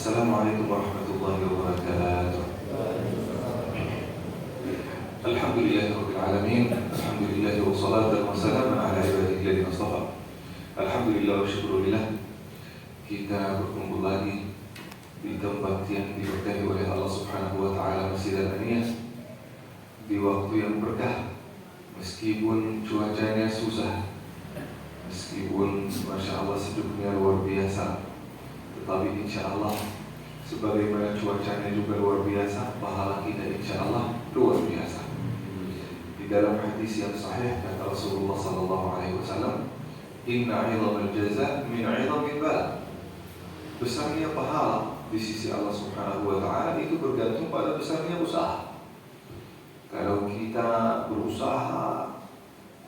Assalamualaikum warahmatullahi wabarakatuh. Alhamdulillahirabbil alamin. Alhamdulillah wassalatu wassalamu ala ibadihi alladziina istafa. Alhamdulillah wa syukrulillah. Kita berkumpul lagi di tempat yang diberkahi oleh Allah Subhanahu wa taala masjid Al-Aniyah di waktu yang berkah. Meskipun cuacanya susah, meskipun Masya Allah seduknya luar biasa, tetapi insya Allah sebagaimana cuacanya juga luar biasa, pahala kita insya Allah luar biasa. Di dalam hadis yang sahih kata Rasulullah SAW, Inna 'idhamal jaza min 'idhamil bala. Besarnya pahala di sisi Allah Subhanahu wa taala itu bergantung pada besarnya usaha. Kalau kita berusaha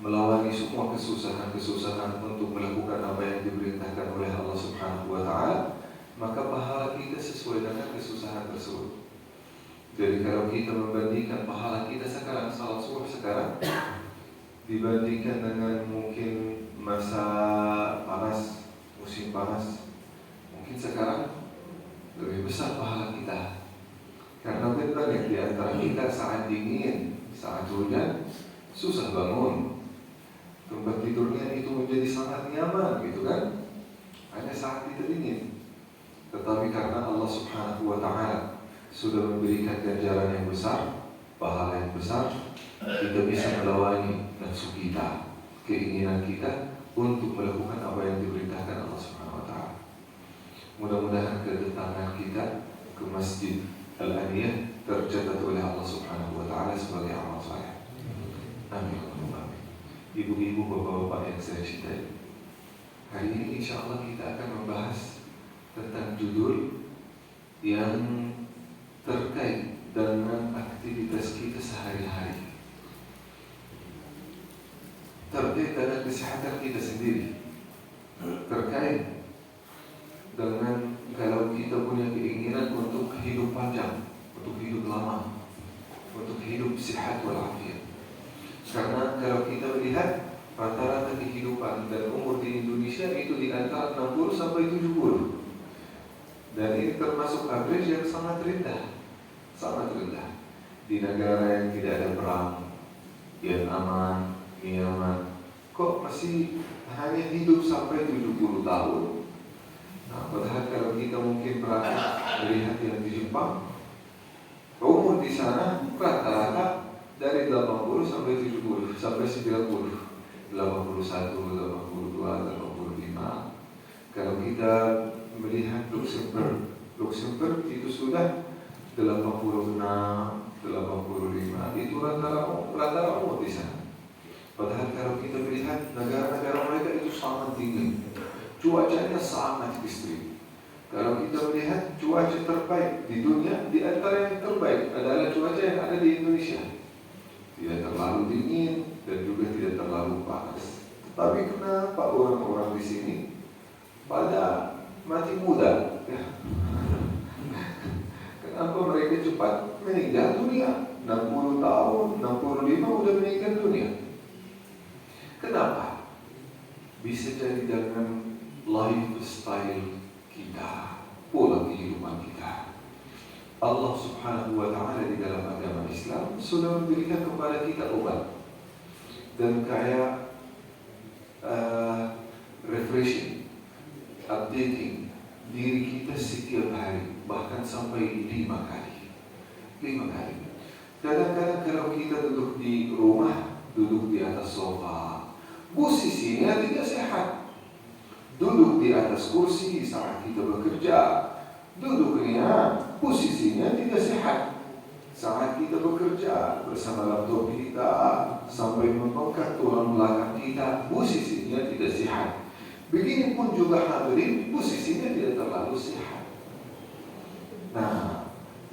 melawani semua kesusahan-kesusahan untuk melakukan apa yang diperintahkan oleh Allah Subhanahu wa taala, maka pahala kita sesuai dengan kesusahan tersebut. Jadi kalau kita membandingkan pahala kita sekarang salat subuh sekarang dibandingkan dengan mungkin masa panas, musim panas, mungkin sekarang lebih besar pahala kita. Karena banyak di antara kita saat dingin, saat hujan susah bangun. Tempat tidurnya itu menjadi sangat nyaman gitu kan, hanya saat kita dingin. Tetapi karena Allah Subhanahu wa ta'ala sudah memberikan ganjaran yang besar, pahala yang besar, kita bisa melawani nafsu kita, keinginan kita untuk melakukan apa yang diperintahkan Allah Subhanahu wa ta'ala. Mudah-mudahan kedatangan kita ke Masjid Al-Aniyah tercatat oleh Allah Subhanahu wa ta'ala sebagai amal saleh. Amin. Ibu-ibu, bapak-bapak yang saya cintai, hari ini insya Allah kita akan membahas tentang judul yang terkait dengan aktivitas kita sehari-hari, terkait dengan kesehatan kita sendiri, terkait dengan kalau kita punya keinginan untuk hidup panjang, untuk hidup lama, untuk hidup sehat walafiat. Karena kalau kita melihat rata-rata kehidupan dan umur di Indonesia itu di antara 60 sampai 70. Dan ini termasuk average yang sangat rendah. Sangat rendah. Di negara yang tidak ada perang, yang aman, nyaman, kok masih hanya hidup sampai 70 tahun. Nah, padahal kalau kita mungkin pernah melihat yang di Jepang, umur di sana rata-rata dari 80 sampai 70 sampai 90, 81, 82, 85. Kalau kita melihat Luxembourg itu sudah 86, 85, itu rata-rata umur di sana. Padahal kalau kita melihat negara-negara mereka itu sangat dingin, cuacanya sangat ekstrim. Kalau kita melihat cuaca terbaik di dunia, di antara yang terbaik adalah cuaca yang ada di Indonesia. Tidak terlalu dingin dan juga tidak terlalu panas. Tapi kenapa orang-orang di sini pada mati muda? Ya. Kenapa mereka cepat meninggal dunia? 60 tahun, 65 udah meninggal dunia. Kenapa? Bisa jadi dengan lifestyle kita, pola kehidupan kita. Allah Subhanahu wa ta'ala di dalam agama Islam sudah memberikan kepada kita obat dan kayak refreshing, updating diri kita setiap hari, bahkan sampai 5 kali. Kadang-kadang kalau kita duduk di rumah, duduk di atas sofa, posisinya tidak sehat. Duduk di atas kursi saat kita bekerja, duduknya posisinya tidak sehat. Saat kita bekerja bersama laptop kita sampai membengkak tulang belakang kita, posisinya tidak sehat. Begini pun juga hadirin, posisinya tidak terlalu sehat. Nah,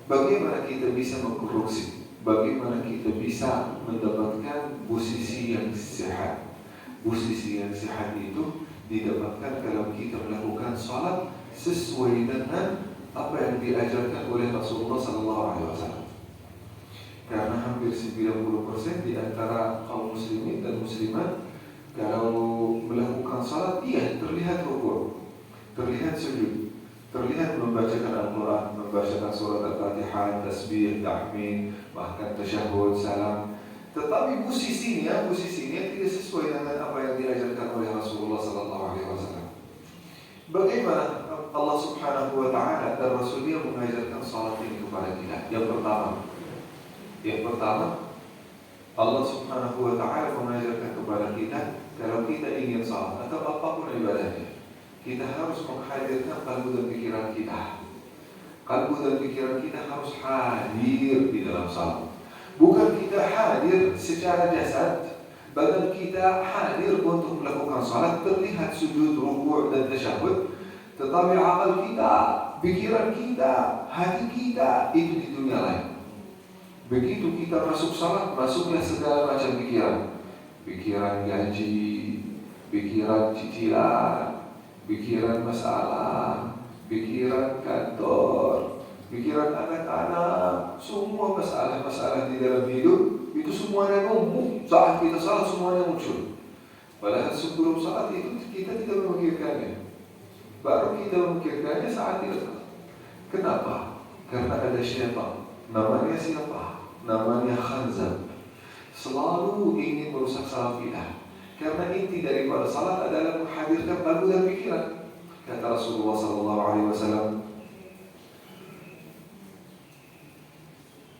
bagaimana kita bisa mengkoreksi? Bagaimana kita bisa mendapatkan posisi yang sehat? Posisi yang sehat itu didapatkan kalau kita melakukan salat sesuai dengan apa yang diajarkan oleh Rasulullah SAW. Karena hampir 90% di antara kaum muslimin dan muslimat kalau melakukan salat, terlihat rukuk, terlihat sujud, terlihat membacakan Al-Quran, membacakan surat Al-Fatihah, tasbih, tahmid, bahkan tasyahud, salam. Tetapi posisinya tidak sesuai dengan apa yang diajarkan oleh Rasulullah SAW. Bagaimana Allah Subhanahu Wa Taala dan Rasulnya mengajarkan salat ini kepada kita? Yang pertama, Allah Subhanahu Wa Taala mengajarkan kepada kita kalau kita ingin salat atau apapun ibadahnya, kita harus menghadirkan kalbu dan pikiran kita. Kalbu dan pikiran kita harus hadir di dalam salat. Bukan kita hadir secara jasad, badan kita hadir untuk melakukan salat, terlihat sujud, rukuk dan tasyahud, tetapi akal kita, pikiran kita, hati kita itu di dunia lain. Begitu kita masuk salat, masuklah segala macam pikiran. Pikiran gaji, pikiran cicilan, pikiran masalah, pikiran kantor, pikiran anak-anak, semua masalah-masalah di dalam hidup itu semuanya numpuk saat kita salat, semuanya muncul. Padahal sebelum salat itu kita tidak memikirkannya. Baru kita memikirkannya saat kita salat. Kenapa? Karena ada syaitan. Namanya siapa? Namanya Khanzab. Selalu ingin merusak salat kita. Karena inti daripada salat adalah menghadirkan kalbu dan pikiran. Kata Rasulullah SAW,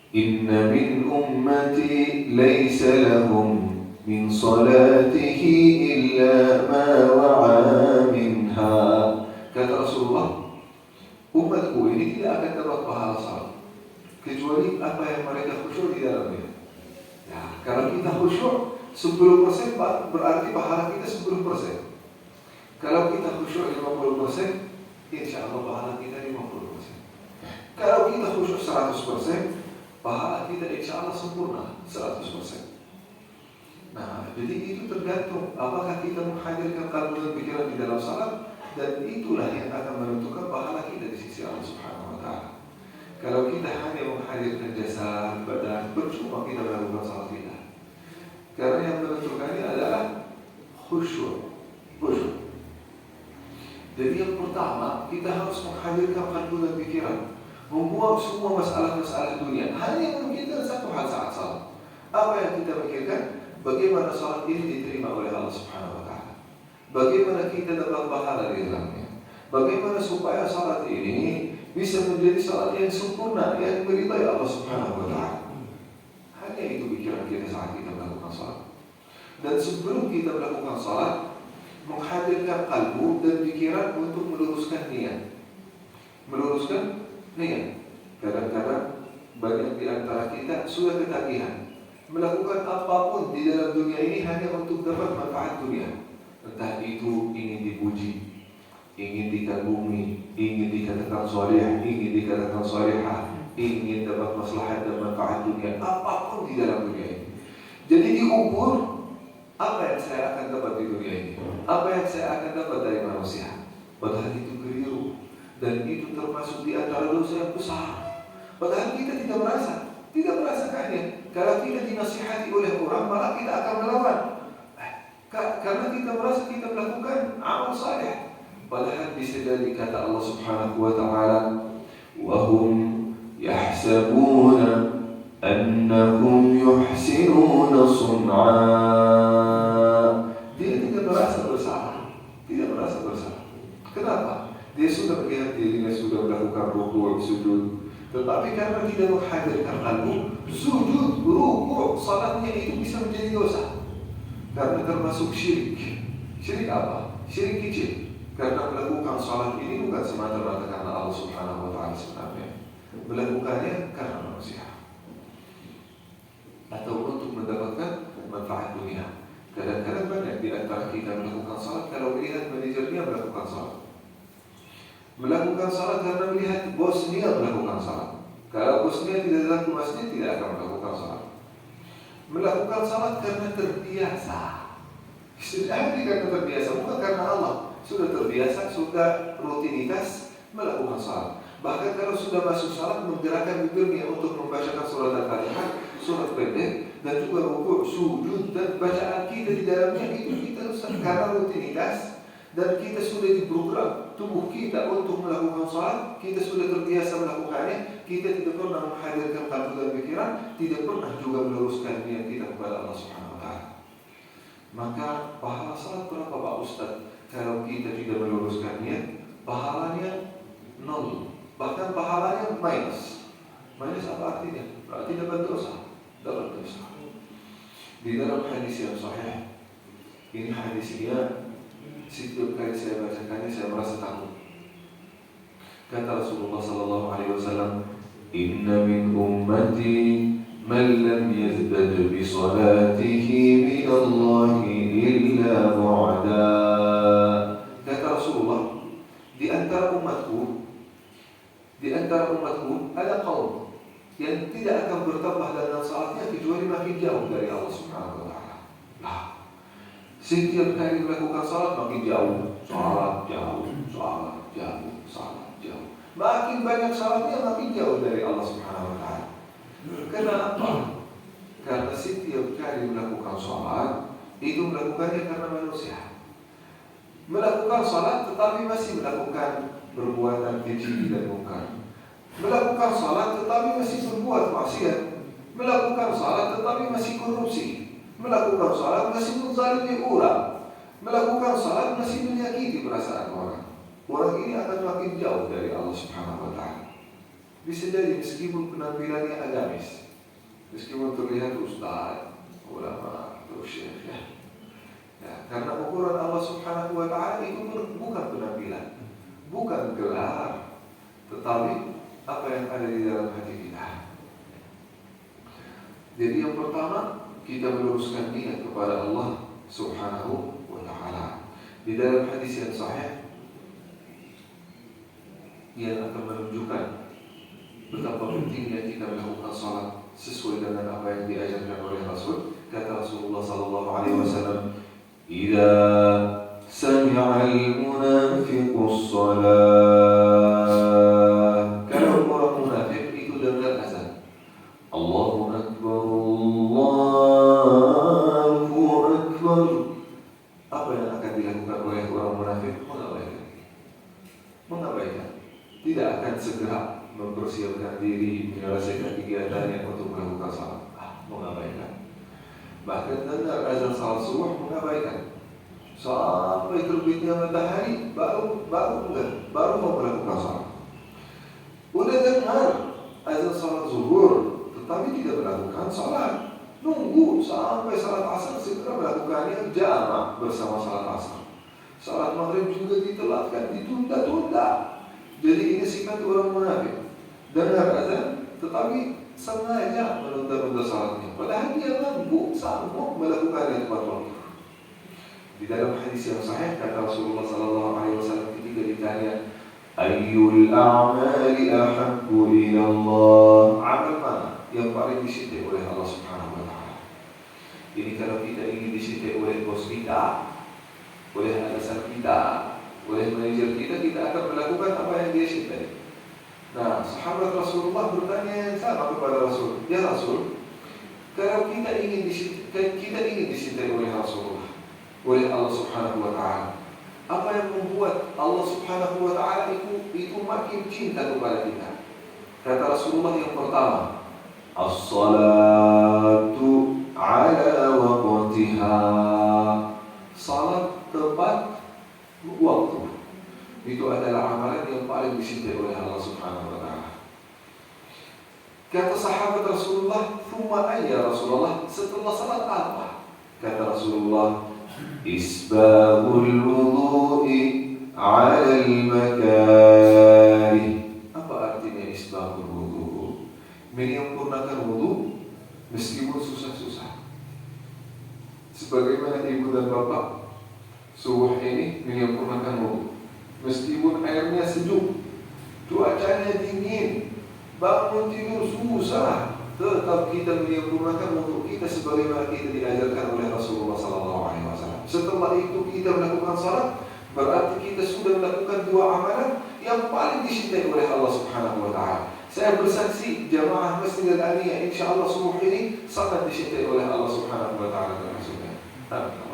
Inna min ummati laysa lahum min salatihi illa ma wa'a minha. Kata Rasulullah, umatku ini tidak akan dapat pahala salat kecuali apa yang mereka khusyuk di dalamnya. Ya, kalau kita khusyuk 10% berarti pahala kita 10%. Kalau kita khusyuk 50%, insya Allah pahala kita 50%. Kalau kita khusyuk 100%, pahala kita insya Allah sempurna 100%. Nah, jadi itu tergantung apakah kita menghadirkan kalbu dan pikiran di dalam salat, dan itulah yang akan menentukan pahala kita di sisi Allah Subhanahu Wa Taala. Kalau kita hanya menghadirkan jasad, badan, percuma kita melakukan salat kita. Karena yang menentukannya adalah khusyuk. Jadi yang pertama, kita harus menghadirkan kalbu dan pikiran, membuang semua masalah-masalah dunia, hanya memikirkan satu hal saat salat. Apa yang kita pikirkan? Bagaimana salat ini diterima oleh Allah Subhanahu Wa Taala? Bagaimana kita dapat pahala di dalamnya? Bagaimana supaya salat ini bisa menjadi salat yang sempurna, yang diridhai Allah Subhanahu Wa Taala? Hanya itu pikiran kita saat kita melakukan salat. Dan sebelum kita melakukan salat, menghadirkan kalbu dan pikiran untuk meluruskan niat. Kadang-kadang banyak di antara kita sudah ketagihan melakukan apapun di dalam dunia ini hanya untuk dapat manfaat dunia. Entah itu ingin dipuji, ingin dikagumi, ingin dikatakan soleh, ingin dikatakan solehah, ingin dapat maslahat dan manfaat dunia, apapun di dalam dunia ini. Jadi diukur, apa yang saya akan dapat di dunia ini? Apa yang saya akan dapat dari manusia? Padahal itu keliru, dan itu termasuk di antara dosa yang besar. Padahal kita tidak merasakannya. Kalau kita dinasihati oleh orang, malah kita akan melawan. Karena kita merasa kita melakukan amal saleh. Padahal bisa jadi kata Allah Subhanahu Wa Taala, وَهُمْ يَحْسَبُونَ أَنَّهُمْ يُحْسِنُونَ صُنْعًا. Dia tidak merasa bersalah. Kenapa? Dia sudah melihat dirinya sudah melakukan rukuk, sujud, tetapi karena tidak menghadirkan kalbu, sujud, rukuk, salatnya itu bisa menjadi dosa. Karena termasuk syirik. Syirik apa? Syirik kecil. Karena melakukan salat ini bukan semata-mata karena Allah Subhanahu Wa Taala sebenarnya, melakukannya karena manusia atau untuk mendapatkan manfaat dunia. Kadang-kadang banyak di antara kita melakukan salat kalau melihat manajernya melakukan salat. Melakukan salat karena melihat bosnya melakukan salat. Kalau bosnya tidak datang ke masjid, tidak akan melakukan salat. Melakukan salat karena terbiasa. Jadi karena terbiasa, bukan karena Allah. Sudah terbiasa, sudah rutinitas melakukan salat. Bahkan kalau sudah masuk salat, menggerakkan bibirnya untuk membacakan surat Al-Fatihah, surat pendek, dan juga rukuk, sujud, dan bacaan kita di dalamnya itu kita karena rutinitas dan kita sudah diprogram tubuh kita untuk melakukan salat, kita sudah terbiasa melakukannya, kita tidak pernah menghadirkan kalbu dan pikiran, tidak pernah juga meluruskan niat kita kepada Allah Subhanahu wa taala. Maka pahala salat berapa Pak Ustaz? Kalau kita tidak meluruskan niat, pahalanya nol, bahkan pahalanya minus. Minus apa artinya? Berarti dapat dosa. Di dalam hadis yang sahih, ini hadisnya setiap kali saya bacakannya saya merasa takut. Kata Rasulullah sallallahu alaihi wasallam, "Inna min ummati man lam yazdad bi salatihi min Allah illa bu'da." Kata Rasulullah, di antara umatku ada kaum yang tidak akan bertambah dalam salatnya kecuali makin jauh dari Allah Subhanahu wa taala. Nah, setiap kali melakukan salat makin jauh, salat jauh. Makin banyak salatnya makin jauh dari Allah Subhanahu wa taala. Kenapa? Karena setiap kali melakukan salat itu melakukannya karena manusia. Melakukan salat tetapi masih melakukan perbuatan keji dan mungkar. Melakukan salat tetapi masih berbuat maksiat. Melakukan salat tetapi masih korupsi. Melakukan salat masih menzalimi orang. Melakukan salat masih menyakiti perasaan orang. Orang ini akan makin jauh dari Allah Subhanahu wa taala. Bisa jadi meskipun penampilannya agamis, meskipun terlihat ustaz, ulama, atau syekh, ya, karena ukuran Allah Subhanahu wa taala itu bukan penampilan, bukan gelar, tetapi apa yang ada di dalam hati kita. Jadi yang pertama, kita meluruskan niat kepada Allah Subhanahu wa taala. Di dalam hadis yang sahih yang akan menunjukkan betapa pentingnya kita melakukan salat sesuai dengan apa yang diajarkan oleh Rasul. Kata Rasulullah sallallahu alaihi wasallam, "Idza sami'a al-munafiqu as-salat." Kalau orang munafik itu dengar azan, Allahu Akbar, Allahu Akbar, apa yang akan dilakukan oleh orang munafik? Mengabaikan. Tidak akan segera mempersiapkan diri menyelesaikan kegiatannya untuk melakukan salat. Mengabaikan. Bahkan dengar azan salat subuh mengabaikan. Sampai terbitnya matahari baru mau melakukan salat. Udah dengar azan salat zuhur, tetapi tidak melakukan salat. Nunggu sampai salat asar segera melakukannya jamak bersama salat asar. Salat maghrib juga ditelatkan, ditunda-tunda. Jadi ini sifat orang munafik. Dengar azan, tetapi sengaja menunda-nunda salatnya. Padahal dia mampu, sanggup melakukannya tepat waktu. Di dalam hadis yang sahih kata Rasulullah sallallahu alaihi wasallam ketika ditanya, "Ayyul a'mali ahabbu ila Allah?" Amal mana yang paling dicintai oleh Allah Subhanahu wa taala? Ini kalau kita ingin dicintai oleh bos kita, oleh atasan kita, oleh manajer kita akan melakukan apa yang dia cintai. Nah, sahabat Rasulullah bertanya yang sama kepada Rasul, "Ya Rasul, kalau kita ingin dicintai oleh Rasulullah, oleh Allah Subhanahu wa taala, apa yang membuat Allah Subhanahu wa taala itu makin cinta kepada kita?" Kata Rasulullah yang pertama, "As-salatu ala waqtiha." Salat tepat waktu. Itu adalah amalan yang paling dicintai oleh Allah Subhanahu wa taala. Kata sahabat Rasulullah, "Tsumma ayya Rasulullah?" Setelah salat apa? Kata Rasulullah, "Isbahul wudu'i 'ala al-makarih." Apa artinya isbahul wudu'? Menyempurnakan wudu meskipun susah-susah. Sebagaimana ibu dan bapak subuh ini menyempurnakan wudu, meskipun airnya sejuk, cuacanya dingin, bangun tidur susah, tetap kita menyempurnakan wudu kita sebagaimana kita diajarkan oleh Rasulullah SAW. Setelah itu kita melakukan salat, berarti kita sudah melakukan dua amalan yang paling dicintai oleh Allah Subhanahu wa taala. Saya bersaksi jamaah Masjid Al-Aliyah insyaallah subuh ini sangat dicintai oleh Allah Subhanahu wa taala dan Rasulnya. Amin.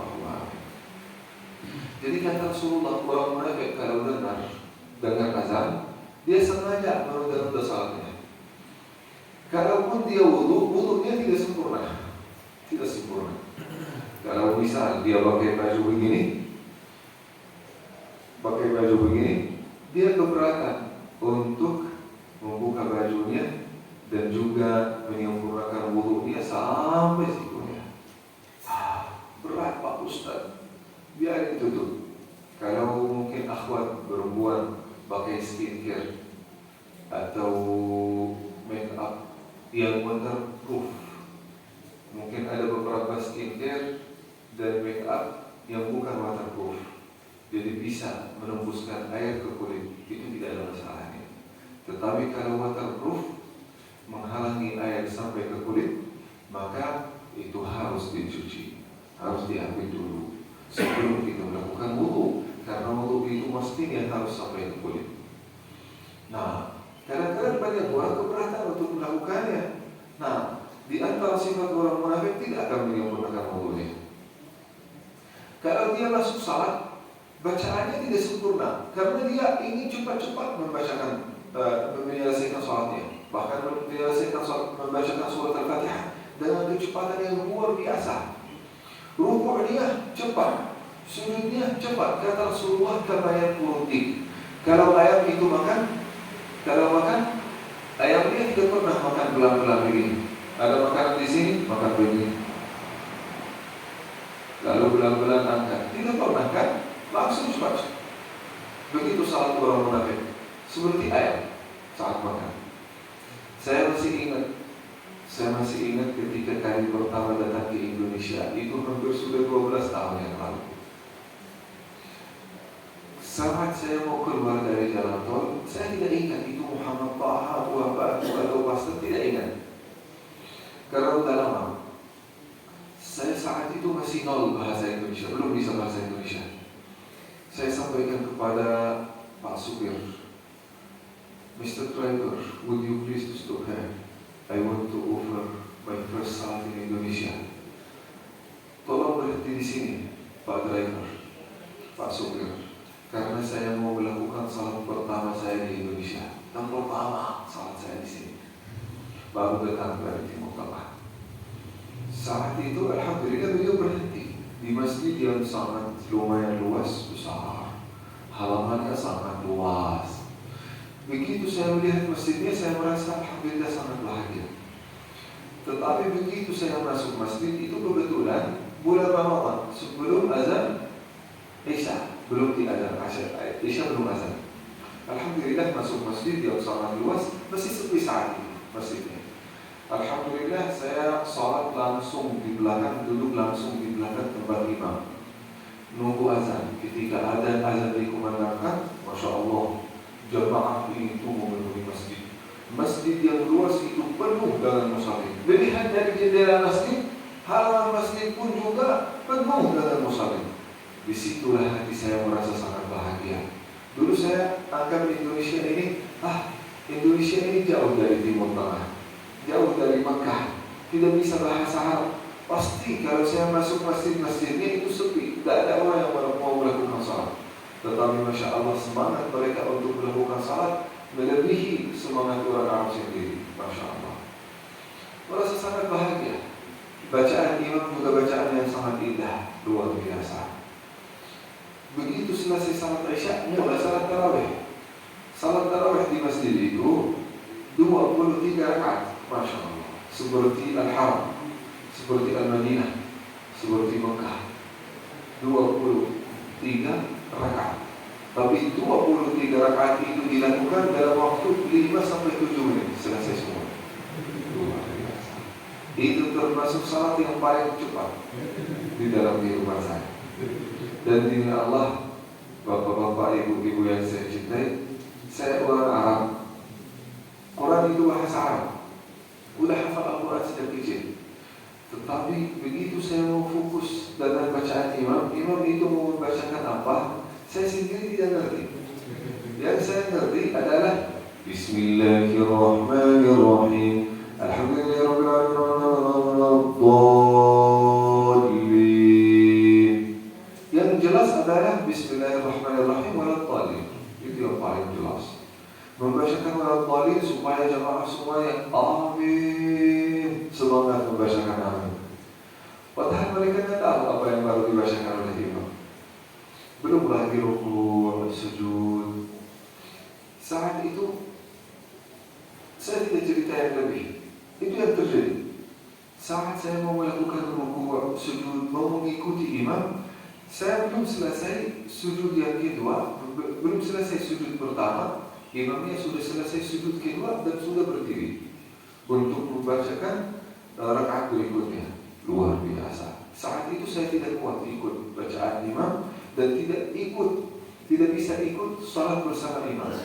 Jadi kata Rasulullah, orang munafik kalau dengar azan, dia sengaja menunda salatnya. Kalaupun dia wudunya tidak sempurna. Kalau misal dia pakai baju begini, dia keberatan untuk membuka bajunya dan juga menyempurnakan wudu dia sampai sikunya. Berat Pak Ustaz, biar ditutup. Kalau mungkin akhwat perempuan pakai skincare atau make up yang waterproof, mungkin ada beberapa skincare dan make up yang bukan waterproof, jadi bisa menembuskan air ke kulit, itu tidak ada masalahnya. Tetapi kalau waterproof menghalangi air sampai ke kulit, maka itu harus dicuci, harus diambil dulu sebelum kita melakukan wudu, karena wudu itu mestinya harus sampai ke kulit. Nah, kadang-kadang banyak orang keberatan untuk melakukannya. Nah, di antara sifat orang munafik tidak akan menyempurnakan wudunya. Kalau dia masuk salat, bacaannya tidak sempurna karena dia ingin cepat-cepat menyelesaikan salatnya, bahkan membacakan surat Al-Fatihah dengan kecepatan yang luar biasa. Rukuknya cepat, sujudnya cepat. Kata Rasulullah, kamayat murutik. Kalau ayam itu makan, ayamnya tidak pernah makan pelan-pelan begini. Ada makanan di sini, makan begini. Lalu pelan-pelan angkat, tidak pernah kan? Langsung cepat. Begitu salat orang munafik, seperti ayam saat makan. Saya masih ingat ketika kali pertama datang ke Indonesia, itu hampir sudah 12 tahun yang lalu. Saat saya mau keluar dari jalan tol, saya tidak ingat itu Muhammad Taha, atau Pastor, tidak ingat. Karena udah lama. Saya saat itu masih nol bahasa Indonesia, belum bisa bahasa Indonesia. Saya sampaikan kepada Pak Supir, Mr. Driver, would you please to stop here? I want to offer my first salat in Indonesia. Tolong berhenti di sini, Pak Driver, Pak Supir, karena saya mau melakukan salat pertama saya di Indonesia. Dan pertama salat saya di sini. Baru datang dari Timur Tengah. Saat itu alhamdulillah beliau berhenti di masjid yang sangat lumayan luas, besar, halamannya sangat luas. Begitu saya melihat masjidnya, saya merasa alhamdulillah sangat bahagia. Tetapi begitu saya masuk masjid, itu kebetulan bulan Ramadan, sebelum azan Isya, belum diazan Isya, belum azan. Alhamdulillah masuk masjid yang sangat luas, masih sepi saat ini masjidnya. Alhamdulillah saya sholat langsung di belakang, duduk langsung di belakang tempat imam, nunggu azan. Ketika ada azan dikumandangkan, Masya Allah, jamaah itu memenuhi masjid. Masjid yang luas itu penuh dengan musallin. Dilihat dari jendela masjid, halaman masjid pun juga penuh dengan musallin. Disitulah hati saya merasa sangat bahagia. Dulu saya anggap Indonesia ini jauh dari Timur Tengah, jauh dari Makkah, tidak bisa bahasa Arab. Pasti kalau saya masuk masjid-masjidnya itu sepi, tidak ada orang yang mau melakukan salat. Tetapi Masya Allah, semangat mereka untuk melakukan salat melebihi semangat orang Arab sendiri. Masya Allah, merasa sangat bahagia. Bacaan imam juga bacaan yang sangat indah, luar biasa. Begitu selesai salat Isya, mulai salat tarawih. Salat tarawih di masjid itu 23 rakaat. Masya Allah, seperti Al-Haram, seperti Al-Madinah, seperti Mekah. 23 rakaat. Tapi 23 rakaat itu dilakukan dalam waktu 5-7 menit, selesai semua. Itu termasuk salat yang paling cepat di dalam kehidupan saya. Dan dini Allah, bapak-bapak, ibu-ibu yang saya cintai, saya orang Arab. Quran itu bahasa Arab. Udah hafal Al-Quran sejak kecil. Tetapi begitu saya mau fokus dalam bacaan imam itu mau membacakan apa, saya sendiri tidak ngerti. Yang saya ngerti adalah Bismillahirrahmanirrahim, Alhamdulillahirrahmanirrahim. Yang jelas adalah Bismillahirrahmanirrahim waladhdallin. Itu yang paling jelas. Membacakan waladhdallin supaya jamaah semuanya amin, semangat membacakan amin. Padahal mereka tidak tahu apa yang baru dibacakan oleh imam. Belum lagi rukuk, sujud. Saat itu saya tidak cerita yang lebih. Itu yang terjadi. Saat saya mau melakukan rukuk, sujud, mau mengikuti imam, saya belum selesai sujud yang kedua, belum selesai sujud pertama, imamnya sudah selesai sujud kedua dan sudah berdiri untuk membacakan rakaat berikutnya. Luar biasa. Saat itu saya tidak kuat ikut bacaan imam dan tidak bisa ikut salat bersama imam.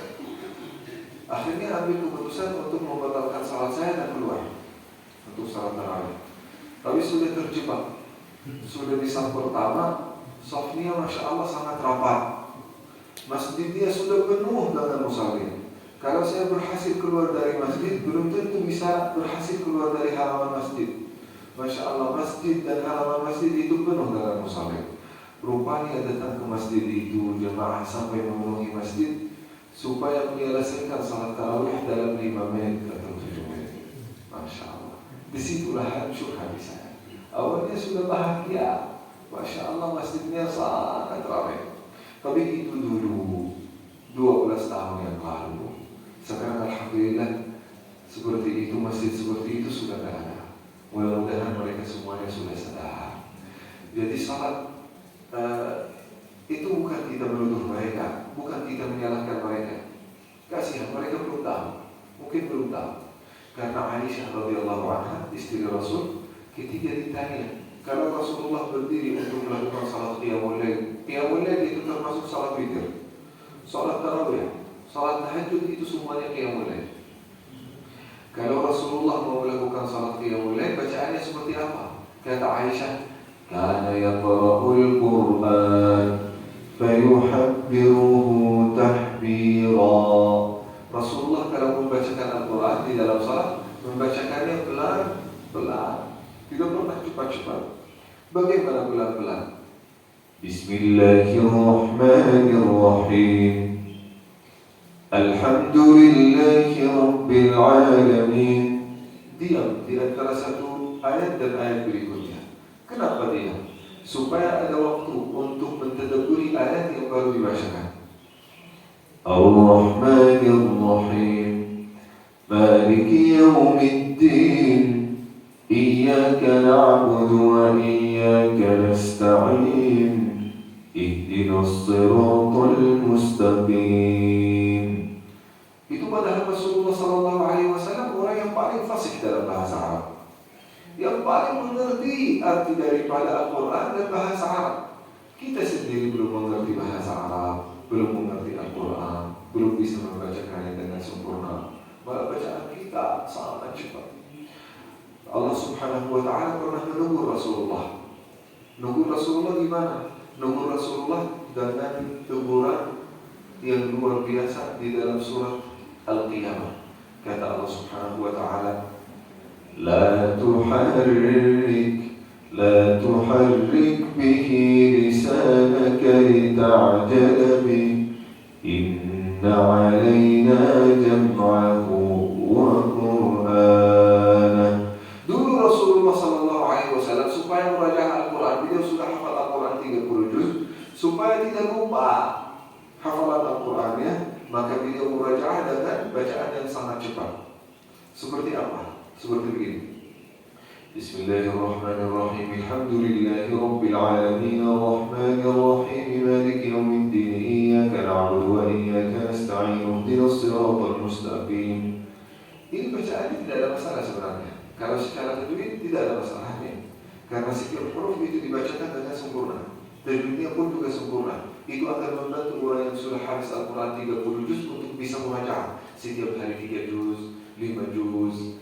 Akhirnya ambil keputusan untuk membatalkan salat saya dan keluar untuk salat tarawih. Tapi sudah terjebak. Sudah di saf pertama, safnya Masya Allah sangat rapat. Masjidnya sudah penuh dengan musallin. Kalau saya berhasil keluar dari masjid, belum tentu bisa berhasil keluar dari halaman masjid. Masya Allah, masjid dan halaman masjid itu penuh dengan musallin. Rupanya datang ke masjid itu jemaah sampai memenuhi masjid supaya menyelesaikan salat tarawih dalam 5 menit atau 7 menit. Masya Allah. Disitulah hancur hati saya. Awalnya sudah bahagia. Masya Allah, masjidnya sangat ramai. Tapi itu dulu 12 tahun yang lalu. Sekarang Alhamdulillah seperti itu, masjid seperti itu sudah tidak ada. Mudah-mudahan mereka semuanya sudah sadar. Jadi salat itu bukan kita menuduh mereka, bukan kita menyalahkan mereka. Kasihan mereka belum tahu, mungkin belum tahu. Karena Aisyah radhiyallahu anha, istri Rasul, ketika ditanya, kalau Rasulullah berdiri untuk melakukan salat qiyamul lail, qiyamul lail itu termasuk salat witir, salat tarawih, salat tahajud itu semuanya qiyamul lail. Kalau Rasulullah mau melakukan salat qiyamul lail, bacaannya seperti apa? Kata Aisyah, kana yaqra'ul Qur'an fayuhabbiruhu tahbira. Rasulullah kalau membacakan Al-Quran di dalam salat, membacakannya pelan-pelan, tidak pernah cepat-cepat. Bagaimana pelan-pelan? Bismillahirrahmanirrahim. Alhamdulillahi Rabbil Alamin. Diam di antara satu ayat dan ayat berikutnya. Kenapa diam? Supaya ada waktu untuk mentadabburi ayat yang baru dibacakan. Ar-Rahmanir-Rahim, Maliki Yawmiddin, Iyyaka na'budu wa iyyaka nasta'in, Ihdinas siratal mustaqim. Itu padahal Rasulullah SAW orang yang paling fasih dalam bahasa Arab, yang paling mengerti arti daripada Al-Quran dan bahasa Arab. Kita sendiri belum mengerti bahasa Arab, belum mengerti Al-Quran, belum bisa membacakannya dengan sempurna. Malah bacaan kita sangat cepat. Allah Subhanahu wa Ta'ala pernah menegur Rasulullah. Menegur Rasulullah di mana? Menegur Rasulullah dengan teguran yang luar biasa di dalam surat Al-Qiyamah. Kata Allah Subhanahu wa Ta'ala, La tuharrik bihi lisanaka lita'jala bih, inna alayna jam'ahu wa qur'anah. Dulu Rasulullah SAW supaya merajaah Al-Quran, beliau sudah hafal Al-Quran 30 juz, supaya tidak lupa hafalan Al-Qurannya, maka beliau merajaah dengan bacaan yang sangat cepat. Seperti apa? Seperti begini. Bismillahirrahmanirrahim. Alhamdulillahi Rabbil Alamin, Ar-Rahmanir-Rahim, Maliki Yawmiddin, Iyyaka na'budu wa iyyaka nasta'in, Ihdinas siratal mustaqim. Ini bacaannya tidak ada masalah sebenarnya. Kalau secara tajwid tidak ada masalahnya, karena setiap huruf itu dibacakan dengan sempurna. Tajwidnya pun juga sempurna. Itu akan membantu orang yang sudah habis Al-Quran 30 juz untuk bisa merajaah setiap hari 3 juz, 5 juz,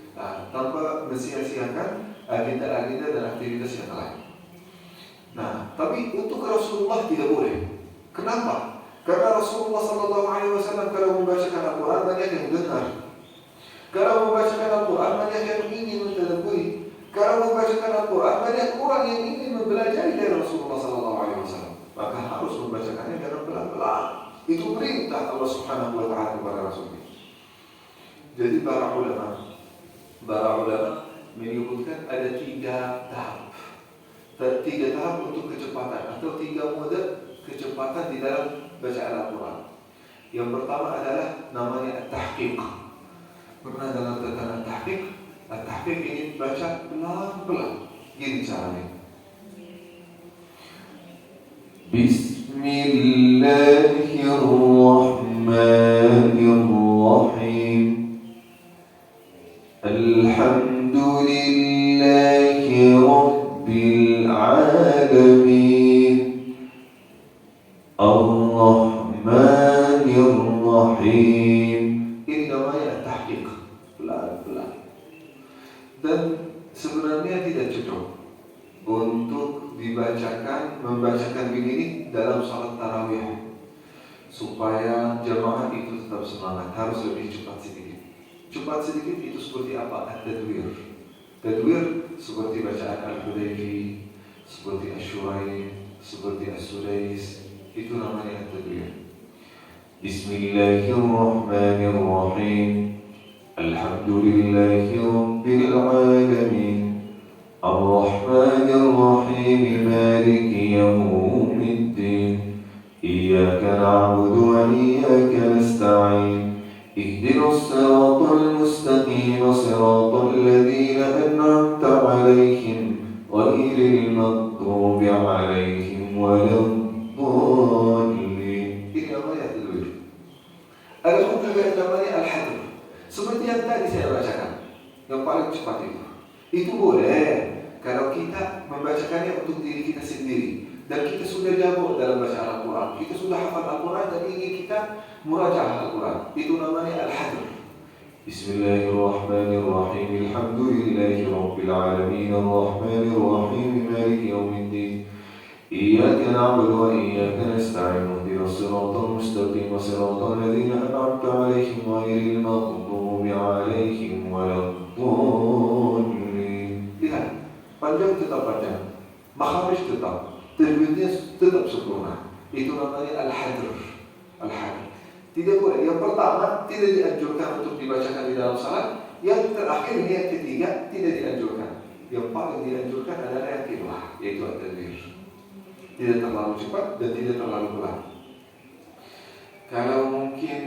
tanpa mensia-siakan agenda-agenda dan aktivitas yang lain. Nah, tapi untuk Rasulullah tidak boleh. Kenapa? Karena Rasulullah SAW kalau membacakan Al-Quran banyak yang dengar. Kalau membacakan Al-Quran banyak yang ingin mentadabburi. Kalau membacakan Al-Quran banyak orang yang ingin mempelajari dari Rasulullah SAW. maka harus membacakannya dengan pelan-pelan. Itu perintah Allah Subhanahu wa Ta'ala kepada Rasulnya. Jadi para ulama menyebutkan ada 3 tahap. 3 tahap untuk kecepatan atau 3 mode kecepatan di dalam bacaan Al-Quran. Yang pertama adalah namanya at-tahqiq. Pernah dalam tentang at-tahqiq? At-tahqiq ini baca pelan-pelan. Gini caranya. Bismillahirrahmanirrahim. Alhamdulillahi Rabbil Alamin. Ar-Rahmanir-Rahim. Ini namanya at-tahqiq. Pelan-pelan. Dan sebenarnya tidak cocok untuk membacakan begini dalam salat tarawih, supaya jamaah itu tetap semangat. Harus lebih cepat sedikit. Cepat sedikit itu seperti apa? At-tadwir. Tadwir seperti bacaan Al-Hudayfi, seperti Asy-Syuraim, seperti As-Sudais. Itu namanya at-tadwir. Bismillahirrahmanirrahim. Alhamdulillahi Rabbil Alamin. Ar-Rahmanir-Rahim. Maliki yawmiddin. Iyyaka na'budu wa iyyaka nasta'in. Ihdinas siratal mustaqim. Siratal ladzina an'amta 'alaihim ghairil maghdubi 'alaihim waladdallin. Ini namanya tadwir. Ada juga yang namanya al-hadr. Seperti yang tadi saya bacakan, yang paling cepat itu. Itu boleh kalau kita membacakannya untuk diri kita sendiri dan kita sudah jago dalam bacaan Al-Quran, kita sudah hafal Al-Quran dan ingin kita murajaah Al-Quran. Itu namanya al-hadr. Bismillahirrahmanirrahim. Alhamdulillahi Rabbil Alamin. Ar-Rahmanir-Rahim. Maliki yawmiddin. Iyyaka na'budu wa iyyaka nasta'in. Ihdinas siratal mustaqim. Siratal ladzina an'amta 'alaihim ghairil maghdubi 'alaihim waladdallin. Lihat, panjang tetap panjang, makharij tetap, tajwidnya tetap sempurna. Itu namanya al-hadr. Al-hadr. Tidak boleh. Yang pertama tidak dianjurkan untuk dibacakan di dalam salat. Yang terakhir, yang ketiga tidak dianjurkan. Yang paling dianjurkan adalah yang kedua, yaitu at-tadwir. Tidak terlalu cepat dan tidak terlalu pelan. Kalau mungkin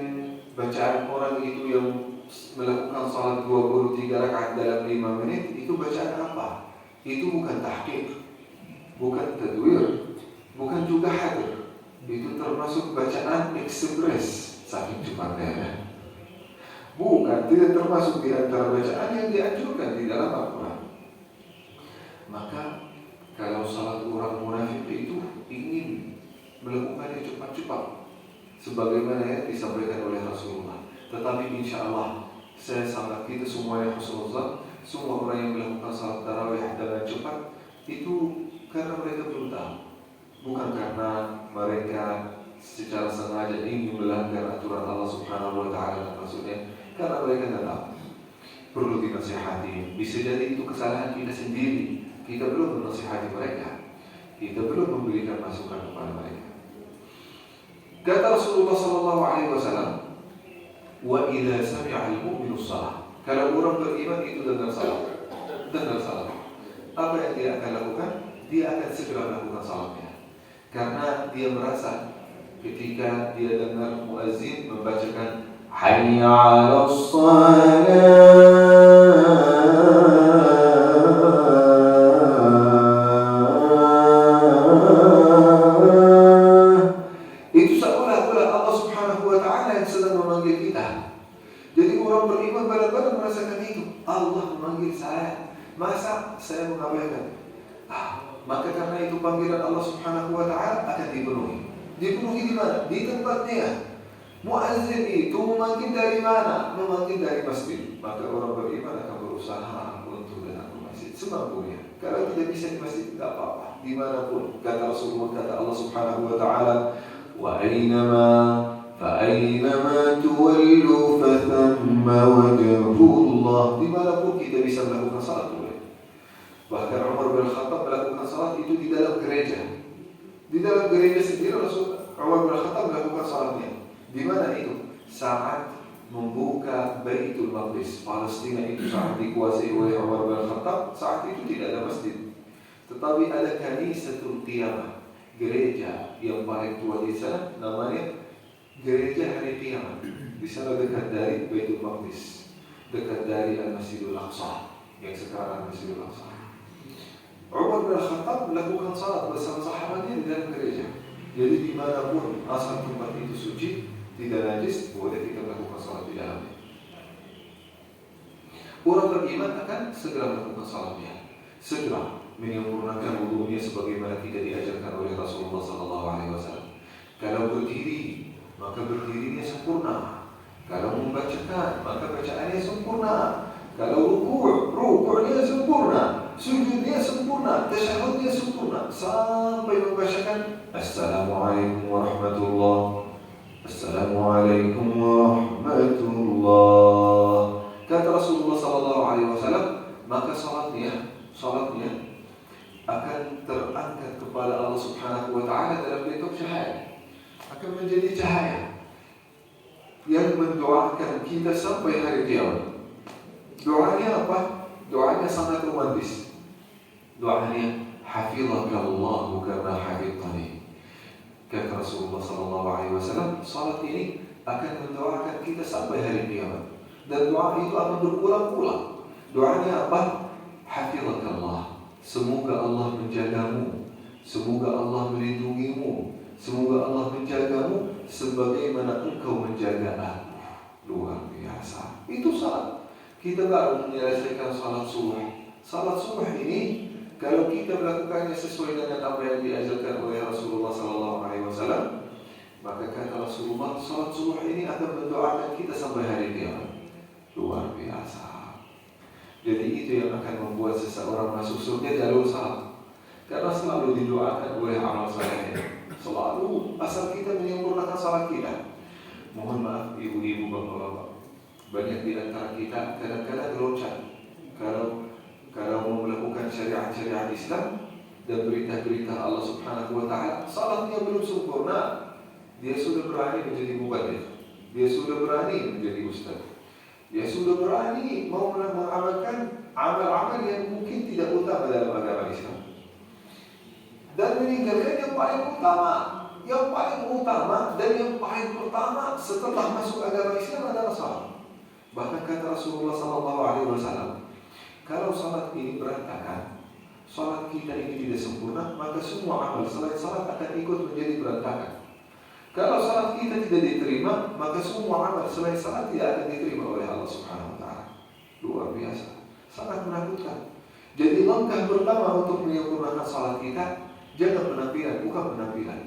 bacaan orang itu yang melakukan salat 23 rakaat dalam 5 menit, itu bacaan apa? Itu bukan tahqiq, bukan tadwir, bukan juga hadr. Itu termasuk bacaan ekspres, saking cepatnya. Bukan, tidak termasuk di antara bacaan yang dianjurkan di dalam Al-Quran. Maka kalau salat orang munafik itu ingin melakukannya cepat-cepat, sebagaimana yang disampaikan oleh Rasulullah. Tetapi insya Allah saya sangat kita semuanya husnuzan, semua orang yang melakukan salat tarawih dengan cepat itu karena mereka belum tahu, bukan karena mereka secara sengaja ingin melanggar aturan Allah Subhanahu wa Ta'ala dan Rasulnya, karena mereka tidak tahu. Perlu dinasihati. Bisa jadi itu kesalahan kita sendiri. Kita belum menasihati mereka. Kita belum memberikan masukan kepada mereka. Kata Rasulullah SAW, wa idza sami'a al-mu'minu shalah. Kalau orang beriman itu dengar salat. Apa yang dia akan lakukan? Dia akan segera melakukan salatnya. Karena dia merasa ketika dia dengar muazzin membacakan hayya 'alas shalah, itu seolah-olah Allah Subhanahu wa Ta'ala yang sedang memanggil kita. Jadi orang beriman benar-benar merasakan itu. Allah memanggil saya. Masa saya mengabaikan? Maka karena itu panggilan Allah Subhanahu wa Ta'ala akan dipenuhi. Dipenuhi di mana? Di tempatnya. Muazzin itu memanggil dari mana? Memanggil dari masjid. Maka orang beriman akan berusaha untuk datang ke masjid semampunya. Kalau tidak bisa di masjid, tidak apa-apa. Dimanapun. Kata Rasulullah, kata Allah Subhanahu wa Ta'ala, wa fa'ainama tuwallu fathamma wajhullah. Dimanapun kita bisa melakukan salat boleh. Bahkan Umar bin Khattab melakukan salat itu di dalam gereja. Di dalam gereja sendiri Rasul Umar bin Khattab melakukan salatnya. Di mana itu? Saat membuka Baitul Maqdis. Palestina itu saat dikuasai oleh Umar bin Khattab, saat itu tidak ada masjid. Tetapi ada Kanisatul Qiyamah, gereja yang paling tua di sana, namanya Gereja Hari Kiamat. Di sana dekat dari Baitul Maqdis, dekat dari Al-Masjidul Aqsa, yang sekarang Masjidul Aqsa. Umar bin Khattab melakukan salat bersama sahabatnya di dalam gereja. Jadi dimanapun asal tempat itu suci, tidak najis, boleh kita melakukan salat di dalamnya. Orang beriman akan segera melakukan salatnya, segera menyempurnakan wudunya sebagaimana tidak diajarkan oleh Rasulullah SAW. Kalau berdiri, maka berdirinya sempurna. Kalau membacakan, maka bacaannya sempurna. Kalau rukuknya sempurna, sujudnya sempurna, tasyahudnya sempurna, sampai membacakan Assalamualaikum warahmatullahi Assalamualaikum warahmatullah. Kata Rasulullah SAW, maka salatnya akan terangkat kepada Allah Subhanahu wa Ta'ala dalam bentuk cahaya, akan menjadi cahaya yang mendoakan kita sampai hari kiamat. Doanya apa? Doanya sangat romantis. Doanya hafizakallahu kama hafiztani. Kata Rasulullah SAW, salat ini akan mendoakan kita sampai hari kiamat. Dan doa itu akan berulang-ulang. Doanya apa? Hafizakallah. Semoga Allah menjagamu, semoga Allah melindungimu, semoga Allah menjagamu sebagaimana engkau menjaga aku. Luar biasa. Itu salat. Kita baru menyelesaikan salat subuh. Salat subuh ini kalau kita melakukannya sesuai dengan apa yang diajarkan oleh Rasulullah SAW, maka kata Rasulullah, salat subuh ini akan mendoakan kita sampai hari kiamat. Luar biasa. Jadi itu yang akan membuat seseorang masuk surga jalur salat. Karena selalu didoakan oleh amal salehnya. Selalu asal kita menyempurnakan salat kita. Mohon maaf ibu-ibu, bapak-bapak, banyak di antara kita kadang-kadang geroncang kalau mau melakukan syariat Islam dan berita-berita Allah Subhanahu wa Ta'ala, salatnya belum sempurna. Dia sudah berani menjadi mubaligh, dia sudah berani menjadi ustaz, dia sudah berani mau mengamalkan amal-amal yang mungkin tidak utama dalam agama Islam, dan meninggalkan yang paling utama. Yang paling utama dan yang paling pertama setelah masuk agama Islam adalah salat. Bahkan kata Rasulullah SAW, kalau salat ini berantakan, salat kita ini tidak sempurna, maka semua amal selain salat akan ikut menjadi berantakan. Kalau salat kita tidak diterima, maka semua amal selain salat tidak akan diterima oleh Allah Subhanahu wa Ta'ala. Luar biasa, sangat menakutkan. Jadi langkah pertama untuk menyempurnakan salat kita, jaga penampilan, bukan penampilan,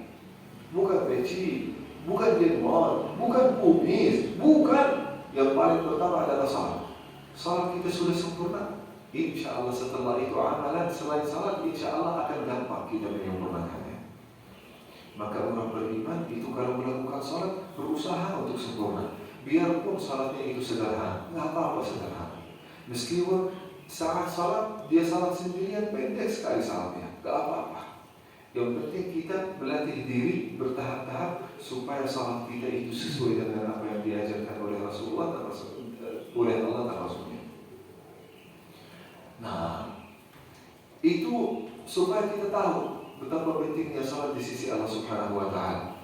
bukan peci, bukan jenggot, bukan kumis, bukan. Yang paling pertama adalah salat. Salat kita sudah sempurna, insya Allah setelah itu amalan selain salat insya Allah akan gampang kita menyempurnakannya. Maka orang beriman itu kalau melakukan salat berusaha untuk sempurna. Biarpun salatnya itu sederhana, nggak apa-apa sederhana. Meskipun saat salat dia salat sendirian pendek sekali salatnya, nggak apa-apa. Yang penting kita melatih diri bertahap-tahap supaya salat kita itu sesuai dengan apa yang diajarkan oleh Rasulullah dan oleh Allah dan Rasulnya. Nah, itu supaya kita tahu betapa pentingnya salat di sisi Allah Subhanahu wa Ta'ala.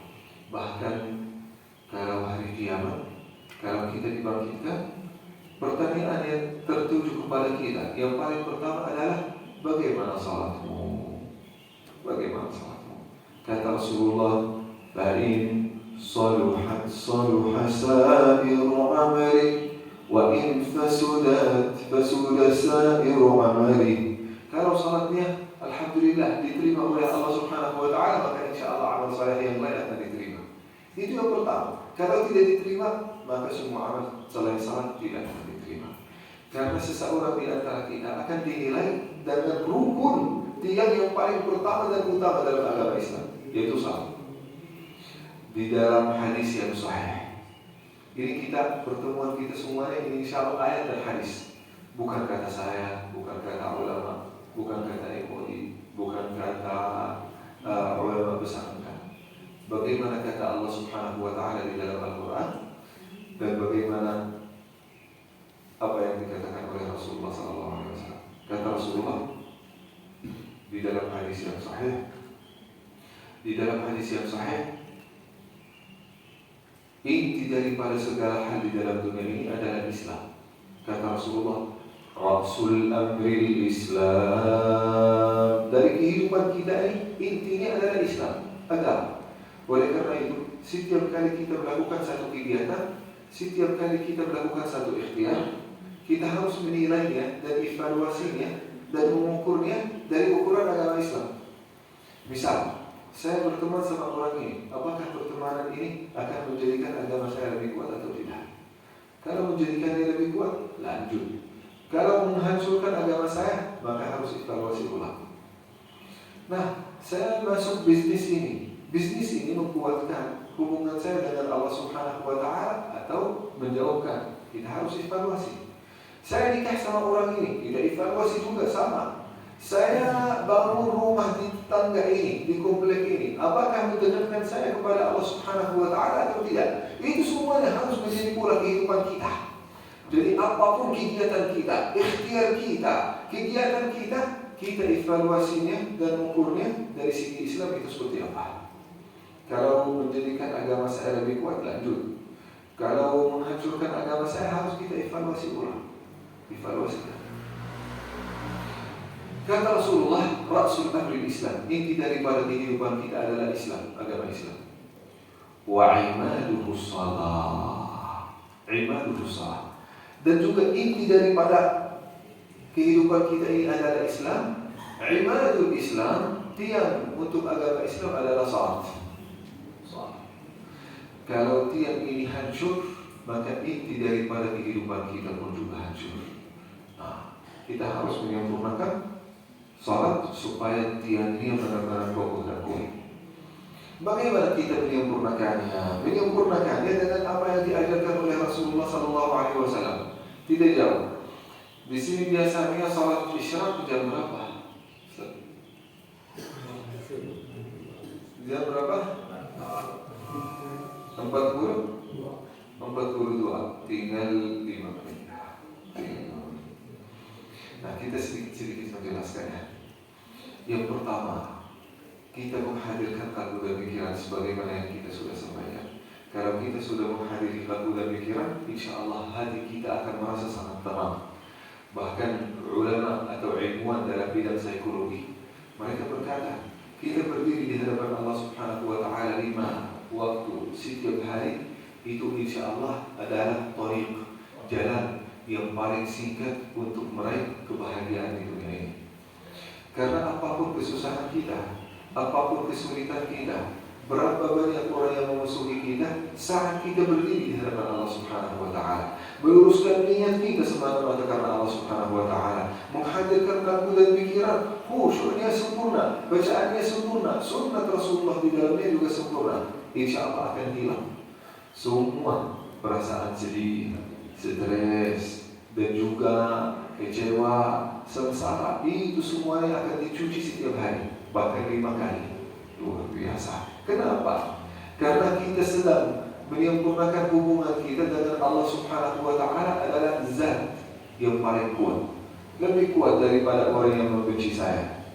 Bahkan kalau hari kiamat, kalau kita dibangkitkan, pertanyaan yang tertuju kepada kita yang paling pertama adalah bagaimana salatmu? Bagaimana salatmu? Kata Rasulullah, "Fa'in saluhat sa'iru amali, wa in fasudat sa'iru amali." Kalau salatnya alhamdulillah diterima oleh Allah Subhanahu wa Ta'ala, maka insya Allah amal saleh yang lain akan diterima. Itu yang pertama. Kalau tidak diterima, maka semua amal selain salat tidak akan diterima. Karena seseorang di antara kita akan dinilai dengan rukun tiang yang paling pertama dan utama dalam agama Islam, yaitu salat. Di dalam hadis yang sahih, ini kita pertemuan kita semuanya ini insya Allah ayat dan hadis, bukan kata saya, bukan kata ulama, bukan kata MUI, bukan kata ulama bersamakan. Bagaimana kata Allah Subhanahu wa Ta'ala di dalam Al-Quran, dan bagaimana apa yang dikatakan oleh Rasulullah SAW. Kata Rasulullah di dalam hadis yang sahih, inti daripada segala hal di dalam dunia ini adalah Islam. Kata Rasulullah, Rasul Amril Islam. Dari kehidupan kita ini, intinya adalah Islam, agama. Oleh karena itu, setiap kali kita melakukan satu kegiatan, setiap kali kita melakukan satu ikhtiar, kita harus menilainya dan evaluasinya dan mengukurnya dari ukuran agama Islam. Misal, saya berteman sama orang ini, apakah pertemanan ini akan menjadikan agama saya lebih kuat atau tidak? Kalau menjadikannya lebih kuat, lanjut. Kalau menghancurkan agama saya, maka harus evaluasi ulang. Nah, saya masuk bisnis ini. Bisnis ini menguatkan hubungan saya dengan Allah Subhanahu wa Ta'ala atau menjauhkan. Kita harus evaluasi. Saya nikah sama orang ini, kita evaluasi juga sama. Saya bangun rumah di tangga ini, di komplek ini, apakah mendekatkan saya kepada Allah Subhanahu wa Ta'ala atau tidak? Itu semuanya harus menjadi pola kehidupan kita. Jadi apapun kegiatan kita, ikhtiar kita, kegiatan kita evaluasinya dan ukurnya dari segi Islam itu seperti apa. Kalau menjadikan agama saya lebih kuat, lanjut. Kalau menghancurkan agama saya, harus kita evaluasi ulang. Evaluasikan. Kata Rasulullah, Rasul Amril Islam, inti daripada kehidupan kita adalah Islam, agama Islam. Wa imaduhu salah. Imaduhu salah. Dan juga inti daripada kehidupan kita ini adalah Islam. Imadul Islam, tiang untuk agama Islam adalah salat. Kalau tiang ini hancur, maka inti daripada kehidupan kita pun juga hancur. Nah, kita harus menyempurnakan salat supaya tiang ini benar-benar kokoh dan kuat. Bagaimana kita menyempurnakannya? Menyempurnakannya dengan apa yang diajarkan oleh Rasulullah SAW. Tidak jauh. Di sini biasanya salat isyraq jam berapa? Jam berapa? 42. Tinggal 5 menit. Nah, kita sedikit menjelaskannya. Yang pertama, kita menghadirkan kalbu dan pikiran sebagaimana yang kita sudah sampaikan. Kalau kita sudah menghadiri kalbu dan pikiran, insya Allah hati kita akan merasa sangat tenang. Bahkan ulama atau ilmuwan dalam bidang psikologi, mereka berkata, kita berdiri di hadapan Allah Subhanahu wa Ta'ala 5 waktu setiap hari, itu insya Allah adalah tariq, jalan yang paling singkat untuk meraih kebahagiaan di dunia ini. Karena apapun kesusahan kita, apapun kesulitan kita, berapa banyak orang yang memusuhi kita, saat kita berdiri di hadapan Allah Subhanahu wa Ta'ala, meluruskan niat kita semata-mata karena Allah Subhanahu wa Ta'ala, menghadirkan kalbu dan pikiran, khusyuknya sempurna, bacaannya sempurna, sunnah Rasulullah di dalamnya juga sempurna, insya Allah akan hilang semua perasaan sedih, stres, dan juga kecewa, sengsara. Itu semuanya akan dicuci setiap hari, bahkan 5 kali. Luar biasa. Kenapa? Karena kita sedang menyempurnakan hubungan kita dengan Allah Subhanahu wa Ta'ala adalah zat yang paling kuat. Lebih kuat daripada orang yang membenci saya,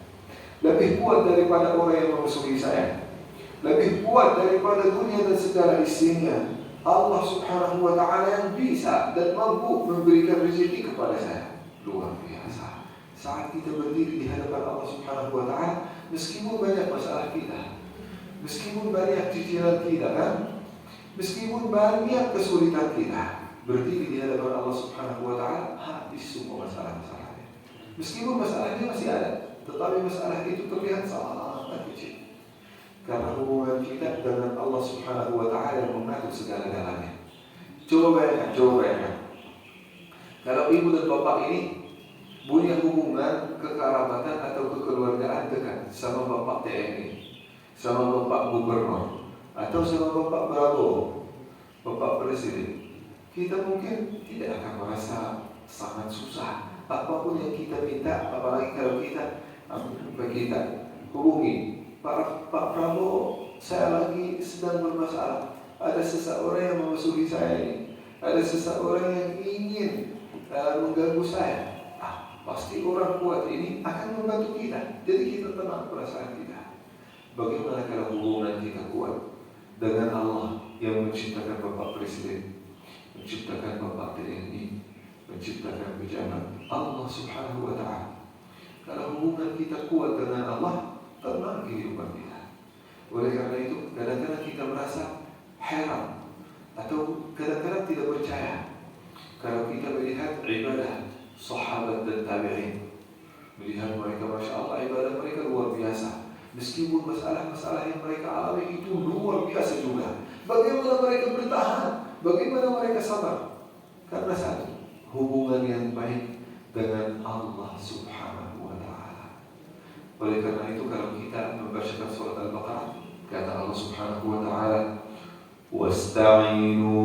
lebih kuat daripada orang yang memusuhi saya, lebih kuat daripada dunia dan segala isinya. Allah Subhanahu wa Ta'ala yang bisa dan mampu memberikan rezeki kepada saya. Luar biasa. Saat kita berdiri di hadapan Allah Subhanahu wa Ta'ala, meskipun banyak masalah kita, meskipun banyak cicilan kita kan, meskipun banyak kesulitan kita, berdiri di hadapan Allah Subhanahu wa Ta'ala, habis semua masalah-masalahnya. Meskipun masalahnya masih ada, tetapi masalah itu terlihat sangat kecil. Karena hubungan kita dengan Allah Subhanahu wa Ta'ala yang mengatur segala-galanya. Coba bayangkan. Kalau ibu dan bapak ini punya hubungan kekerabatan atau kekeluargaan dekat sama bapak TNI, sama bapak gubernur, atau sama bapak Prabowo, bapak presiden, kita mungkin tidak akan merasa sangat susah. Apapun yang kita minta, apalagi kalau kita hubungi Pak Prabowo, saya lagi sedang bermasalah. Ada seseorang yang memusuhi saya ini. Ada seseorang yang ingin mengganggu saya. Pasti orang kuat ini akan membantu kita. Jadi kita tenang perasaan kita. Bagaimana kalau hubungan kita kuat dengan Allah yang menciptakan Bapak Presiden, menciptakan Bapak TNI, menciptakan pejabat, Allah Subhanahu wa Ta'ala. Kalau hubungan kita kuat dengan Allah, tenang kehidupan kita. Oleh karena itu, kadang-kadang kita merasa heran atau kadang-kadang tidak percaya kalau kita melihat ibadah sahabat dan tabi'in. Melihat mereka, Masya Allah, ibadah mereka luar biasa. Meskipun masalah-masalah yang mereka alami itu luar biasa juga. Bagaimana mereka bertahan? Bagaimana mereka sabar? Karena satu, hubungan yang baik dengan Allah Subhanahu wa Ta'ala. Oleh karena itu, kalau kita membacakan surat Al-Baqarah, kata Allah Subhanahu wa Ta'ala, "Wasta'inu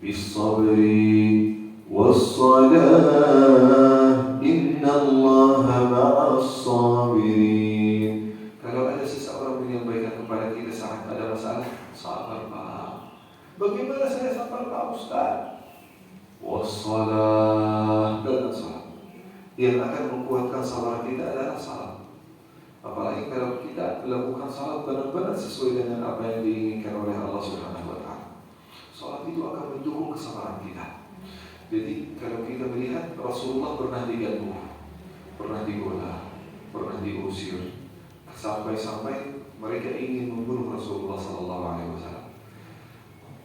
bis-sabri was-salah, innallaha ma'as-sabirin." Kalau ada seseorang menyampaikan kepada kita saat ada masalah, sabar Pak. Bagaimana saya sabar Pak Ustaz? Was-salah, dan salat. Yang akan menguatkan sabar kita adalah salat. Apalagi kalau kita melakukan salat benar-benar sesuai dengan apa yang diinginkan oleh Allah Subhanahu wa Ta'ala. Salat itu akan mendukung kesabaran kita. Jadi kalau kita melihat Rasulullah pernah diganggu, pernah digoda, pernah diusir, sampai-sampai mereka ingin membunuh Rasulullah Sallallahu Alaihi Wasallam.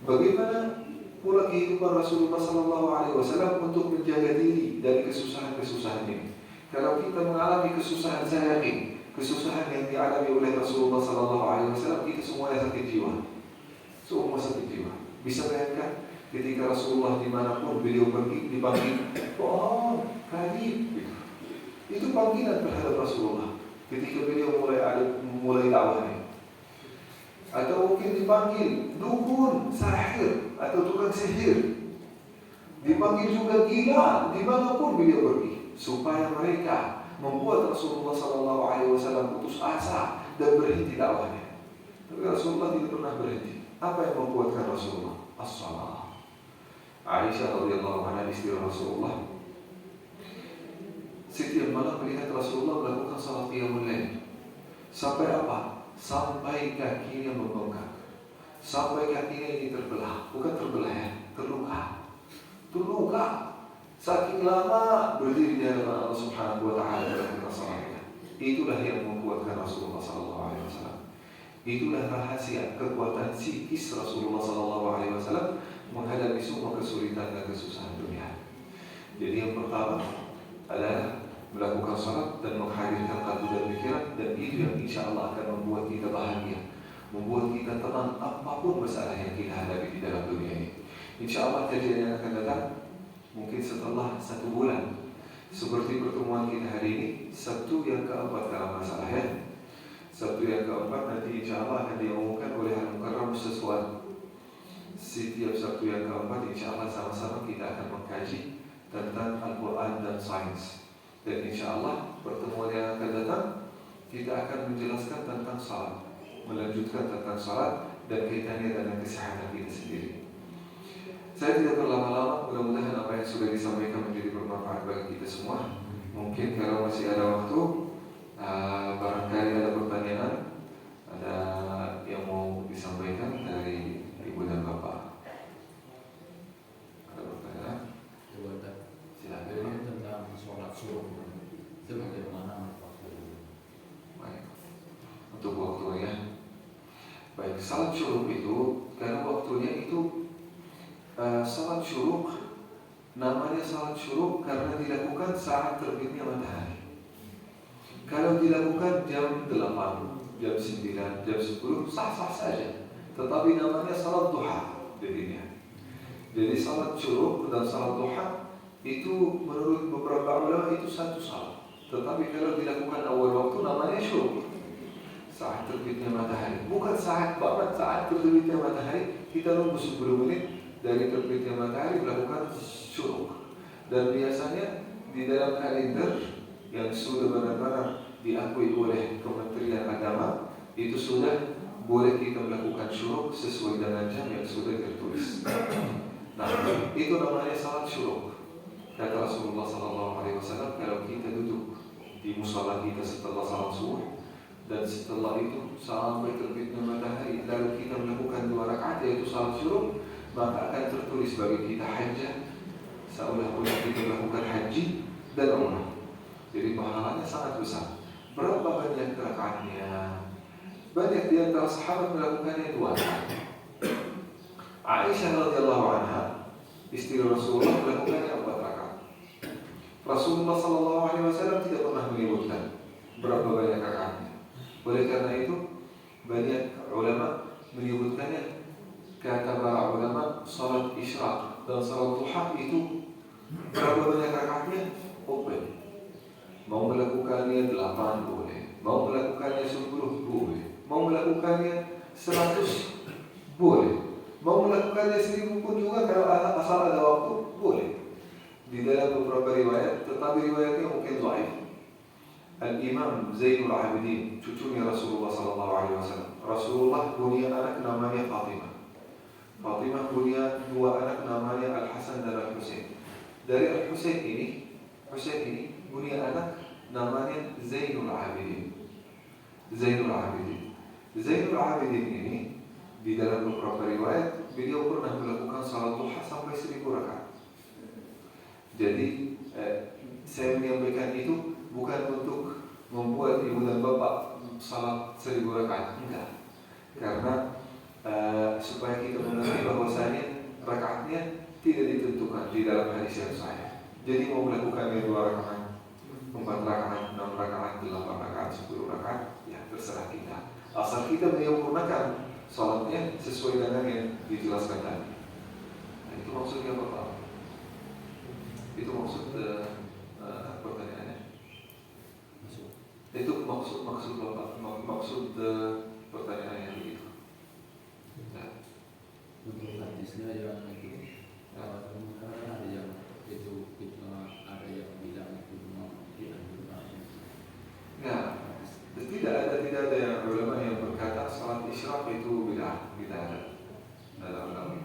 Bagaimana pula kehidupan Rasulullah Sallallahu Alaihi Wasallam untuk menjaga diri dari kesusahan-kesusahan ini? Kalau kita mengalami kesusahan, saya yakin kesusahan yang dialami oleh Rasulullah Sallallahu Alaihi Wasallam itu semuanya sakit jiwa, semua sakit jiwa. Bisa bayangkan ketika Rasulullah dimanapun beliau pergi dipanggil, oh Khalid, itu panggilan terhadap Rasulullah. Ketika beliau mulai dakwahnya, atau mungkin dipanggil dukun, sahir, atau tukang sihir, dipanggil juga gila, dimanapun beliau pergi, supaya mereka membuat Rasulullah SAW putus asa dan berhenti dakwahnya. Tapi Rasulullah tidak pernah berhenti. Apa yang membuatkan Rasulullah? As-salah. Aisyah radhiyallahu anha, istri Rasulullah, setiap malam melihat Rasulullah melakukan salat qiyamul lail. Sampai apa? Sampai kakinya membengkak, sampai kakinya ini terbelah. Bukan terbelah ya, terluka. Saking lama berdiri di hadapan Allah Subhanahu wa Ta'ala dalam salatnya. Itulah yang membuatkan Rasulullah Sallallahu Alaihi Wasallam. Itulah rahasia kekuatan psikis Rasulullah Sallallahu Alaihi Wasallam menghadapi semua kesulitan dan kesusahan dunia. Jadi yang pertama adalah melakukan salat dan menghadirkan kalbu dan pikiran, dan itu yang insya Allah akan membuat kita bahagia, membuat kita tenang apapun masalah yang kita hadapi di dalam dunia ini. Insya Allah kejadian yang akan datang mungkin setelah 1 bulan, seperti pertemuan kita hari ini, Sabtu yang keempat dalam masalah ya. Sabtu yang keempat nanti insya Allah akan diumumkan oleh Al-Mukarram sesuatu. Setiap Sabtu yang keempat insya Allah sama-sama kita akan mengkaji tentang Al-Quran dan sains. Dan insya Allah pertemuan yang akan datang kita akan menjelaskan tentang salat, melanjutkan tentang salat dan kaitannya dengan kesehatan kita sendiri. Saya tidak berlama-lama, mudah-mudahan apa yang sudah disampaikan menjadi bermanfaat bagi kita semua. Mungkin kalau masih ada waktu, barangkali ada pertanyaan, ada yang mau disampaikan dari Ibu dan Bapak. Ada pertanyaan? Silakan. Tentang sholat subuh itu bagaimana waktu? Baik. Untuk waktunya, baik, salat syuruk itu karena waktunya itu salat syuruk, namanya salat syuruk karena dilakukan saat terbitnya matahari. Kalau dilakukan jam 8, jam 9, jam 10 sah-sah saja, tetapi namanya salat duha jadinya. Jadi salat syuruk dan salat duha itu menurut beberapa ulama itu satu salat. Tetapi kalau dilakukan awal waktu namanya syuruk, saat terbitnya matahari. Bukan saat banget, saat terbitnya matahari kita nunggu 10 menit dari terbitnya matahari melakukan syuruk. Dan biasanya di dalam kalender yang sudah benar-benar diakui oleh Kementerian Agama, itu sudah boleh kita melakukan syuruk sesuai dengan jam yang sudah tertulis. Nah, itu namanya salat syuruk. Kata Rasulullah SAW, kalau kita duduk di musola kita setelah salat subuh dan setelah itu sampai terbitnya matahari, lalu kita melakukan 2 rakaat yaitu salat syuruk, maka akan tertulis bagi kita hajjah, seolah-olah kita melakukan haji dan umrah. Jadi pahalanya sangat besar. Berapa banyak rakaatnya? Banyak di antara sahabat melakukannya 2 rakaat. Aisyah radhiyallahu anha, istri Rasulullah, melakukannya 4 rakaat. Rasulullah SAW tidak pernah menyebutkan berapa banyak rakaatnya. Oleh karena itu, banyak ulama menyebutkannya, kata para ulama, salat isyraq dan salat duha itu berapa banyak rakaatnya? Open. Mau melakukannya 8 boleh, mau melakukannya 10 boleh, mau melakukannya 100 boleh, mau melakukannya 1000 pun juga kalau asal ada waktu boleh. Di dalam beberapa riwayat, tetapi riwayatnya mungkin dhaif. Al-Imam Zainul Abidin, cucunya Rasulullah SAW. Rasulullah punya anak namanya Fatimah. Fatimah punya 2 anak namanya Al-Hasan dan Al-Husain. Dari Al-Husain ini punya anak namanya Zainul Abidin. Zainul Abidin. Zainul Abidin ini di dalam beberapa riwayat beliau pernah melakukan salat duha sampai 1000 rakaat. Jadi saya menyampaikan itu bukan untuk membuat ibu dan bapak salat 1000 rakaat, enggak. Karena supaya kita mengerti bahwasanya rakaatnya tidak ditentukan di dalam hadis yang sahih. Jadi mau melakukannya 2 rakaat, 4 rakaat, 6 rakaat, 8 rakaat, 10 rakaat, ya terserah kita. Asal kita menyempurnakan salatnya sesuai dengan yang dijelaskan tadi. Nah, itu maksudnya apa Pak? Itu maksud pertanyaannya. Itu maksud Bapak, maksud pertanyaannya begitu. Ya. Untuk hadisnya yang itu, ada yang itu ada yang bilang itu dianjurkan. Ya, tidak ada yang ulama yang berkata salat isyraq itu bid'ah, tidak ada dalam ulama.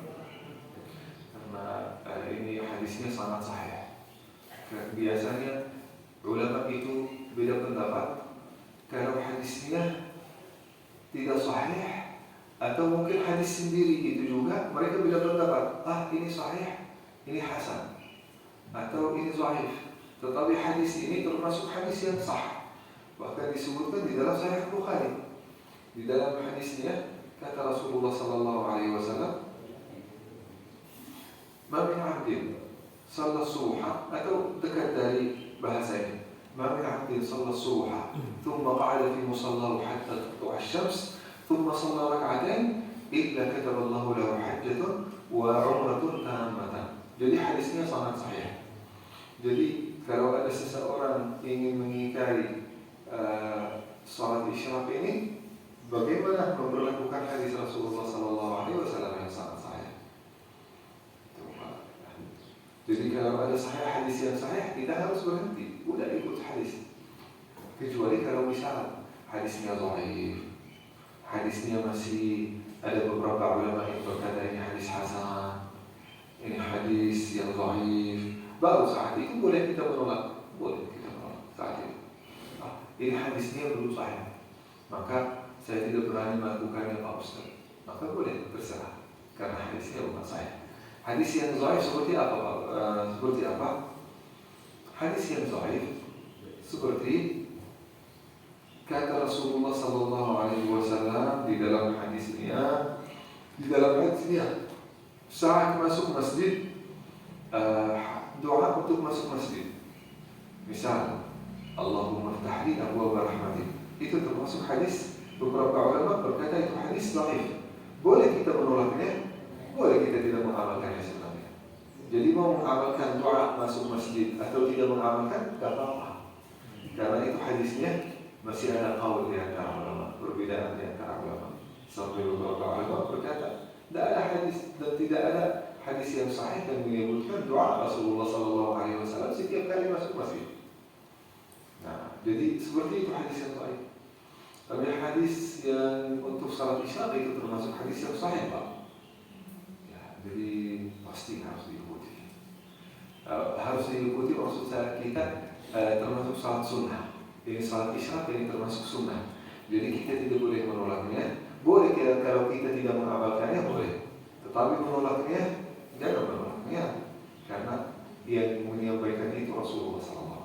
Karena ini hadisnya sangat sahih. Biasanya ulama itu beda pendapat kalau hadisnya tidak sahih atau mungkin hadis sendiri itu juga mereka beda pendapat. Ini sahih, ini hasan, atau ini dhaif. Tetapi hadis ini termasuk hadis yang sah. Bahkan disebutkan di dalam Sahih Bukhari. Di dalam hadisnya kata Rasulullah SAW, "Ma min 'abdin shalla subha," atau dekat dari bahasa ini. "Ma min 'abdin shalla subha, thumma qa'ada fi musallahu hatta tatlu'a asy-syams, thumma shalla rak'atain, illa kataba Allahu lahu hajjatan wa 'umratun tammatan." Jadi hadisnya sangat sahih. Jadi kalau ada seseorang ingin mengingkari salat isyraq ini, bagaimana memperlakukan hadis Rasulullah SAW yang sangat sahih? Jadi kalau ada sahih hadis yang sahih, kita harus berhenti, udah ikut hadis. Kecuali kalau misal hadisnya dhaif, hadisnya masih ada beberapa ulama yang berkata ini hadis hasan, ini hadis yang dhaif, baru saat itu boleh kita menolak, saat itu. Ini hadisnya belum sahih, maka saya tidak berani melakukannya Pak Ustaz. Maka boleh, terserah, karena hadisnya bukan sahih. Hadis yang dhaif seperti apa Pak? Seperti apa? Hadis yang dhaif seperti kata Rasulullah SAW di dalam hadisnya, saat masuk masjid, doa untuk masuk masjid. Misal, Allahumma ftahli abwaab rahmatik. Itu termasuk hadis. Beberapa ulama berkata itu hadis dhaif. Boleh kita menolaknya, boleh kita tidak mengamalkannya sebenarnya. Jadi mau mengamalkan doa masuk masjid atau tidak mengamalkan, tidak apa-apa. Karena itu hadisnya masih ada qaul di antara ulama, perbedaan di antara ulama. Sampai beberapa ulama berkata, tidak ada hadis dan tidak ada hadis yang sahih yang menyebutkan doa Rasulullah SAW setiap kali masuk masjid. Nah, jadi seperti itu hadis yang baik. Tapi hadis yang untuk salat isya itu termasuk hadis yang sahih, Pak. Ya, jadi pasti harus diikuti. Harus diikuti maksud saya kita termasuk salat sunnah. Ini salat isya ini termasuk sunnah. Jadi kita tidak boleh menolaknya. Boleh kalau kita tidak mengamalkannya boleh. Tetapi menolaknya jangan menolaknya, karena yang menyampaikan itu Rasulullah SAW.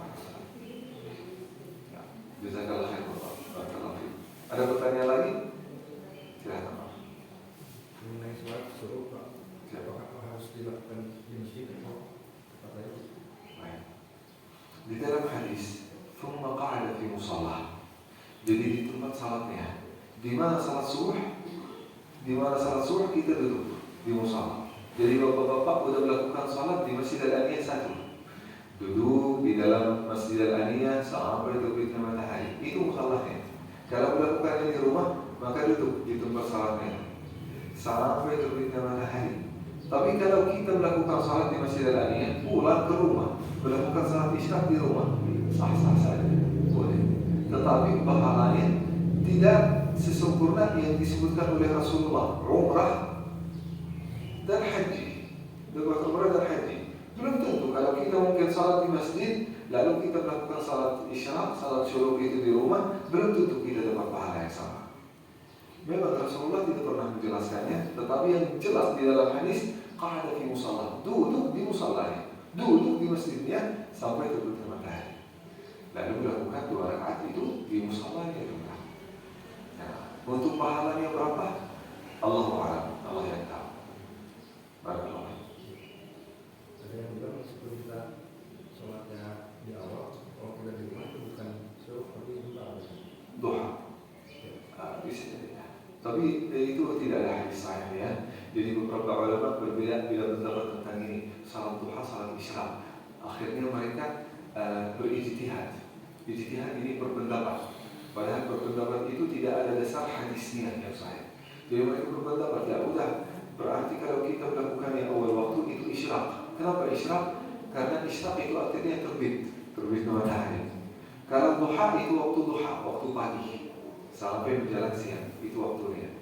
Ya, jazakallah khair, barakallahu fiik. Ada pertanyaan lagi? Silakan, Pak. Mengenai sholat suruh, Pak, apakah harus dilakukan di masjid atau tempat lain? Baik. Di dalam hadis, "Tsumma qa'ada fi musalla." Jadi di tempat salatnya, di mana salat subuh? Di mana salat subuh kita duduk di musalla. Jadi bapak-bapak sudah melakukan salat di Masjid Al-Aniyah 1. Duduk di dalam Masjid Al-Aniyah sampai terbitnya matahari. Itu musallahnya. Kalau melakukannya di rumah, maka duduk di tempat salatnya sampai terbitnya matahari. Tapi kalau kita melakukan salat di Masjid Al-Aniyah, pulang ke rumah, melakukan salat isya di rumah, sah-sah saja, boleh. Tetapi pahalanya tidak sesempurna yang disebutkan oleh Rasulullah, umrah dan haji. Dua umrah dan haji. Belum tentu kalau kita mungkin salat di masjid, lalu kita melakukan salat isya, salat syuruk itu di rumah, belum tentu kita dapat pahala yang sama. Memang Rasulullah tidak pernah menjelaskannya, tetapi yang jelas di dalam hadis, qa'ada fi musalla, duduk di musallanya, duduk di masjidnya sampai terbitnya matahari. Lalu melakukan 2 rakaat itu di musallanya juga. Nah, untuk pahalanya berapa? Allahu a'lam, Allah yang tahu. Barakallahu. Ada yang bilang sebelum kita sholatnya di awal, kalau kita di rumah itu bukan suruh, tapi Duha. Bisa jadi. Tapi itu tidak ada hadis sahih ya. Jadi beberapa ulama berbeda pendapat tentang ini, salat duha, salat isya. Akhirnya mereka berijtihad. Ijtihad ini berpendapat. Padahal berpendapat itu tidak ada dasar hadisnya yang sahih. Jadi mereka berpendapat, ya udah, berarti kalau kita melakukannya awal waktu itu isyraq. Kenapa isyraq? Karena isyraq itu artinya terbit matahari. Kalau duha itu waktu duha, waktu pagi sampai menjelang siang, itu waktunya.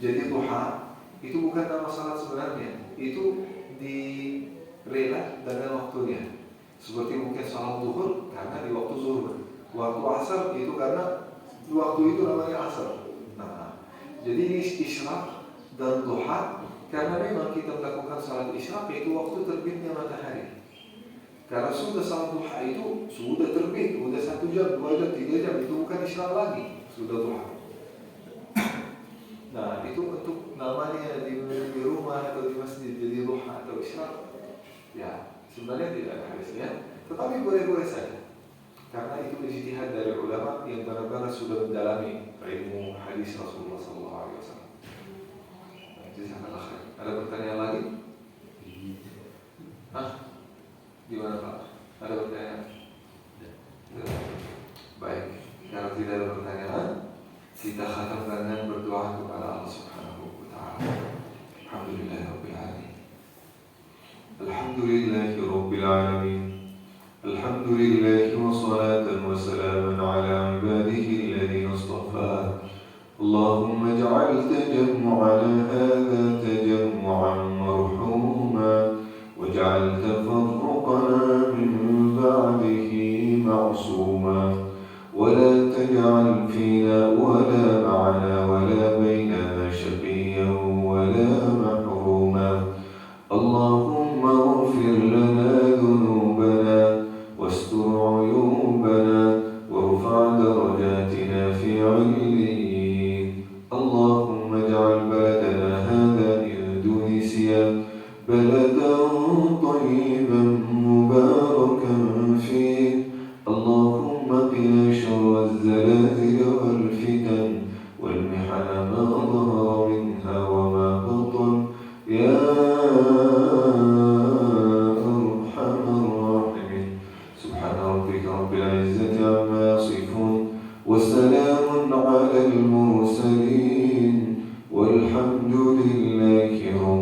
Jadi duha itu bukan nama salat sebenarnya, itu direla dengan waktunya. Seperti mungkin salat zuhur karena di waktu zuhur, waktu asar itu karena di waktu itu namanya asar. Nah, jadi isyraq dan duha karena memang kita melakukan salat isyraq itu waktu terbitnya matahari. Kalau sudah salat duha itu sudah terbit, sudah 1 jam, 2 jam, 3 jam, itu bukan isyraq lagi, sudah duha. Nah, itu untuk namanya di rumah atau di masjid jadi duha atau isyraq. Ya, sebenarnya tidak ada hadisnya, tetapi boleh-boleh saja. Karena itu ijtihad dari ulama yang benar-benar sudah mendalami ilmu hadis Rasulullah SAW. Jazakallah khair. Ada pertanyaan lagi? Gimana Pak? Ada pertanyaan? Baik. Kalau tidak ada pertanyaan, kita khatamkan dengan berdoa kepada Allah Subhanahu wa taala. Alhamdulillahirabbil alamin. Alhamdulillahirabbil alamin. Alhamdulillah wa salatan wa salaman ala ibadihi alladhina istafa. Allahumma ij'al tajammu'ana hadha tajammu'an marhuma waj'al tafarruqana min ba'dihi ma'suma wa la taj'al fina wa la ma'ana wa la bainana shaqiyyan wa la mahruma. Allahumma ighfir lana dhunubana واستر عيوبنا وارفع درجاتنا في عليين. اللهم اجعل بلدنا هذا إندونيسيا بلدا طيبا مباركا فيه. اللهم قنا شر الزلازل والفتن والمحن ما ظهر منها وما بطن يا رب العزة عما يصفون وسلام على المرسلين والحمد لله رب